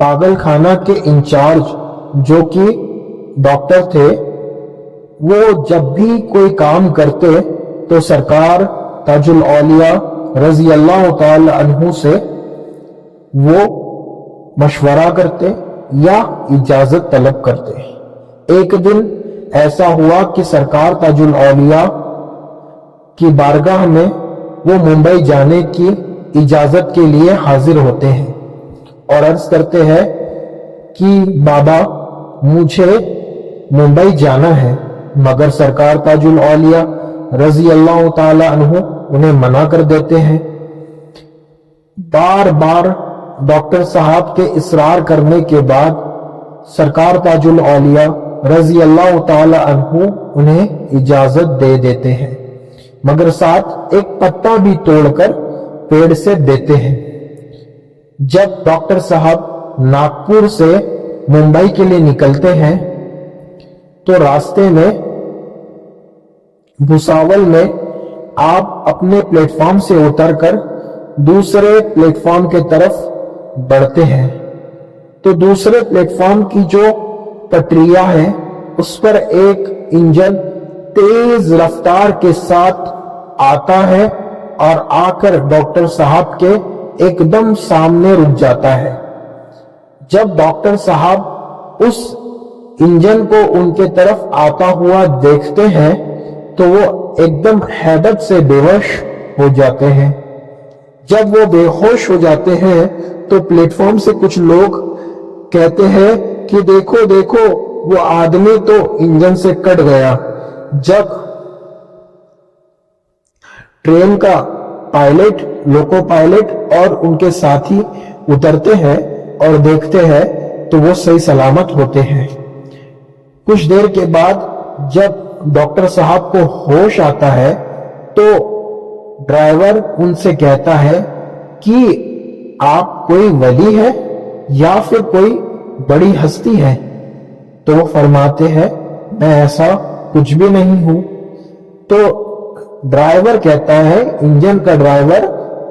پاگل خانہ کے انچارج جو کہ ڈاکٹر تھے، وہ جب بھی کوئی کام کرتے تو سرکار تاج الاولیاء رضی اللہ تعالی عنہ سے وہ مشورہ کرتے یا اجازت طلب کرتے۔ ایک دن ایسا ہوا کہ سرکار تاج الاولیاء کی بارگاہ میں وہ ممبئی جانے کی اجازت کے لیے حاضر ہوتے ہیں اور عرض کرتے ہیں کہ بابا مجھے ممبئی جانا ہے، مگر سرکار تاج الاولیاء رضی اللہ تعالی عنہ انہیں منع کر دیتے ہیں۔ بار بار ڈاکٹر صاحب کے اصرار کرنے کے بعد سرکار تاج الاولیاء رضی اللہ تعالی عنہ انہیں اجازت دے دیتے ہیں، مگر ساتھ ایک پتا بھی توڑ کر پیڑ سے دیتے ہیں۔ جب ڈاکٹر صاحب ناگپور سے ممبئی کے لیے نکلتے ہیں تو راستے میں بھساول میں آپ اپنے پلیٹ فارم سے اتر کر دوسرے پلیٹ فارم کے طرف بڑھتے ہیں تو دوسرے پلیٹ فارم کی جو پٹریاں ہیں اس پر ایک انجن تیز رفتار کے ساتھ آتا ہے اور آ کر ڈاکٹر صاحب کے ایک دم سامنے رک جاتا ہے۔ جب ڈاکٹر صاحب اس انجن کو ان کے طرف آتا ہوا دیکھتے ہیں تو وہ ایک دم حیبت سے بے ہوش ہو جاتے ہیں۔ جب وہ بے ہوش ہو جاتے ہیں تو پلیٹ فارم سے کچھ لوگ کہتے ہیں کہ دیکھو دیکھو وہ آدمی تو انجن سے کٹ گیا۔ جب ٹرین کا پائلٹ، لوکو پائلٹ اور ان کے ساتھی اترتے ہیں اور دیکھتے ہیں تو وہ صحیح سلامت ہوتے ہیں۔ کچھ دیر کے بعد جب ڈاکٹر صاحب کو ہوش آتا ہے تو ڈرائیور ان سے کہتا ہے کہ آپ کوئی ولی ہے یا پھر کوئی بڑی ہستی ہے؟ تو وہ فرماتے ہیں میں ایسا کچھ بھی نہیں ہوں۔ تو ڈرائیور کہتا ہے، انجن کا ڈرائیور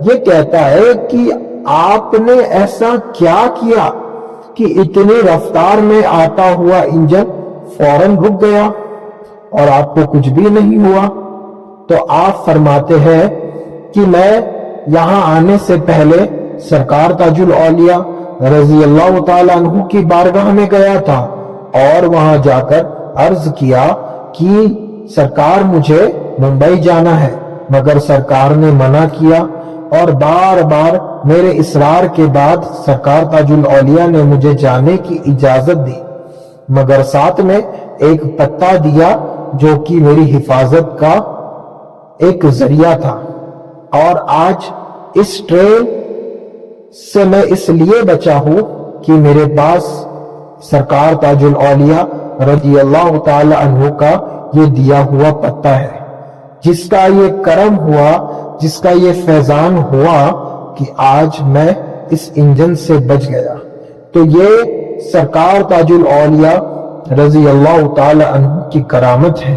یہ کہتا ہے کہ آپ نے ایسا کیا کیا کہ اتنی رفتار میں آتا ہوا انجن فوراً رک گیا اور آپ کو کچھ بھی نہیں ہوا؟ تو آپ فرماتے ہیں کہ میں یہاں آنے سے پہلے سرکار تاج الاولیاء رضی اللہ تعالیٰ عنہ کی بارگاہ میں گیا تھا اور وہاں جا کر عرض کیا کہ سرکار مجھے ممبئی جانا ہے، مگر سرکار نے منع کیا اور بار بار میرے اصرار کے بعد سرکار تاج الاولیاء نے مجھے جانے کی اجازت دی، مگر ساتھ میں ایک پتا دیا جو کہ میری حفاظت کا ایک ذریعہ تھا، اور آج اس ٹرین سے میں اس لیے بچا ہوں کہ میرے پاس سرکار تاج الاولیاء رضی اللہ تعالی عنہ کا یہ دیا ہوا پتا ہے، جس کا یہ کرم ہوا، جس کا یہ فیضان ہوا کہ آج میں اس انجن سے بچ گیا۔ تو یہ سرکار تاج الاولیاء رضی اللہ تعالی عنہ کی کرامت ہے۔